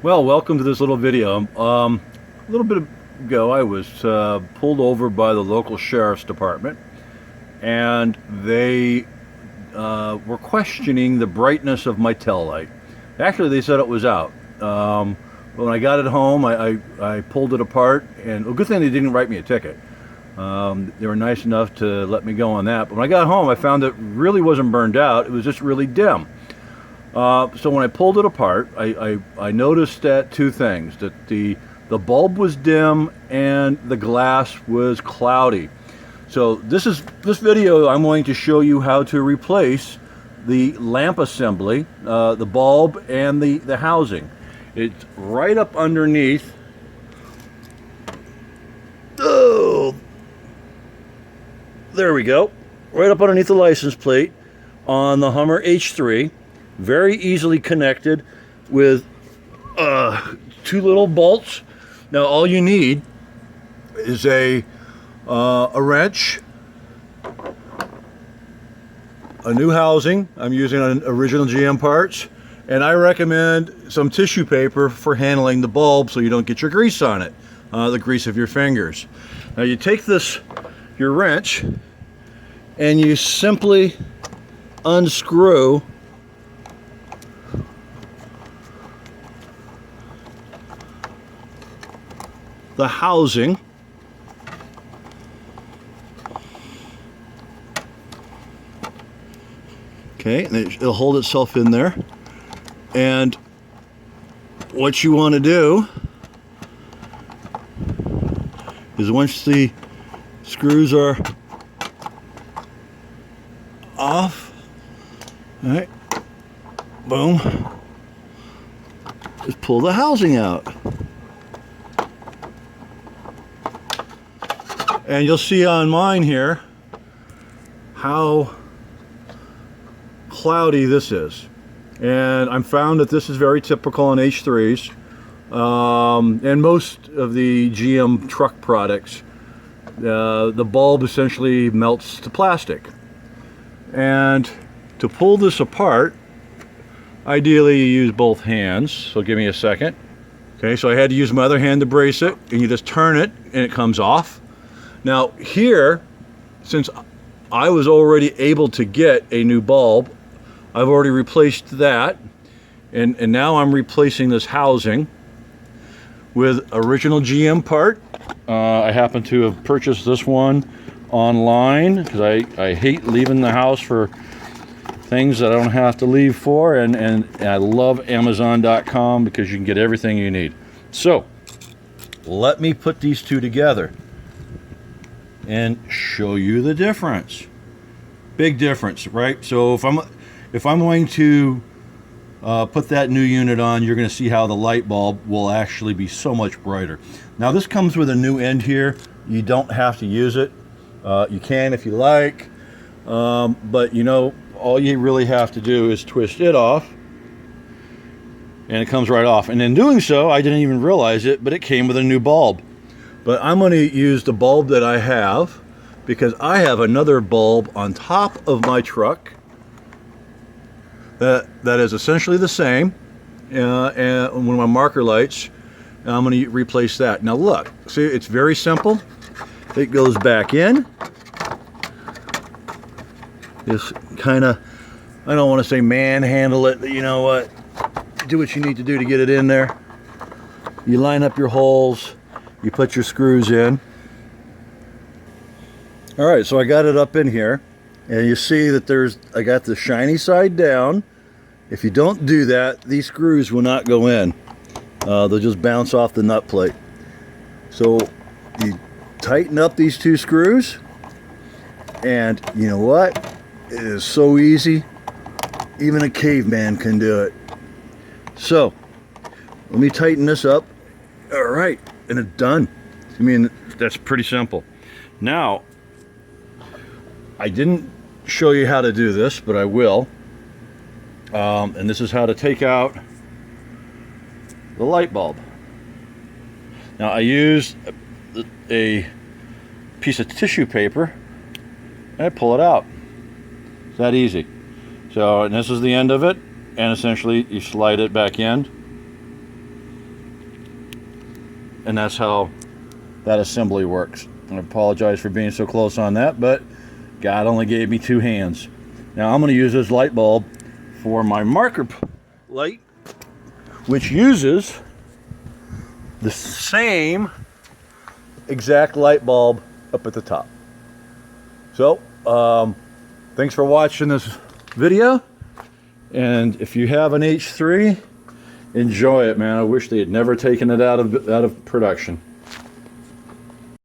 Well, welcome to this little video. A little bit ago, I was pulled over by the local sheriff's department, and they were questioning the brightness of my tail light. Actually, they said it was out. But when I got it home, I pulled it apart, and a good thing they didn't write me a ticket. They were nice enough to let me go on that. But when I got home, I found it really wasn't burned out. It was just really dim. So when I pulled it apart, I noticed that two things: that the bulb was dim and the glass was cloudy. So this video. I'm going to show you how to replace the lamp assembly, the bulb, and the housing. It's right up underneath. Oh, there we go. Right up underneath the license plate on the Hummer H3. Very easily connected with two little bolts. Now all you need is a wrench, a new housing. I'm using an original GM parts, and I recommend some tissue paper for handling the bulb so you don't get your grease on it, the grease of your fingers. Now you take your wrench, and you simply unscrew the housing. Okay, and it'll hold itself in there. And what you want to do is, once the screws are off, all right, boom, just pull the housing out. And you'll see on mine here how cloudy this is. And I'm found that this is very typical in H3s and most of the GM truck products. The bulb essentially melts to plastic. And to pull this apart, ideally you use both hands. So give me a second. Okay, so I had to use my other hand to brace it, and you just turn it and it comes off. Now here, since I was already able to get a new bulb, I've already replaced that, and now I'm replacing this housing with original GM part. I happen to have purchased this one online because I hate leaving the house for things that I don't have to leave for, and I love Amazon.com because you can get everything you need. So let me put these two together and show you the difference. Big difference, right? So if I'm going to put that new unit on, you're going to see how the light bulb will actually be so much brighter. Now this comes with a new end here. You don't have to use it. You can if you like, but you know, all you really have to do is twist it off, and it comes right off. And in doing so, I didn't even realize it, but it came with a new bulb. But I'm going to use the bulb that I have, because I have another bulb on top of my truck that is essentially the same, and one of my marker lights, and I'm going to replace that. Now look, see, it's very simple. It goes back in. Just kind of, I don't want to say manhandle it, but you know what? Do what you need to do to get it in there. You line up your holes. You put your screws in. All right, so I got it up in here, and you see that I got the shiny side down. If you don't do that, these screws will not go in. They'll just bounce off the nut plate. So you tighten up these two screws, and you know what? It is so easy. Even a caveman can do it. So let me tighten this up. All right. And it's done. I mean, that's pretty simple. Now, I didn't show you how to do this, but I will. And this is how to take out the light bulb. Now, I used a piece of tissue paper, and I pull it out. It's that easy. So, and this is the end of it, and essentially you slide it back in. and that's how that assembly works. I apologize for being so close on that, but God only gave me 2 hands. Now I'm going to use this light bulb for my marker light, which uses the same exact light bulb up at the top. So thanks for watching this video, and if you have an H3, enjoy it, man. I wish they had never taken it out of production.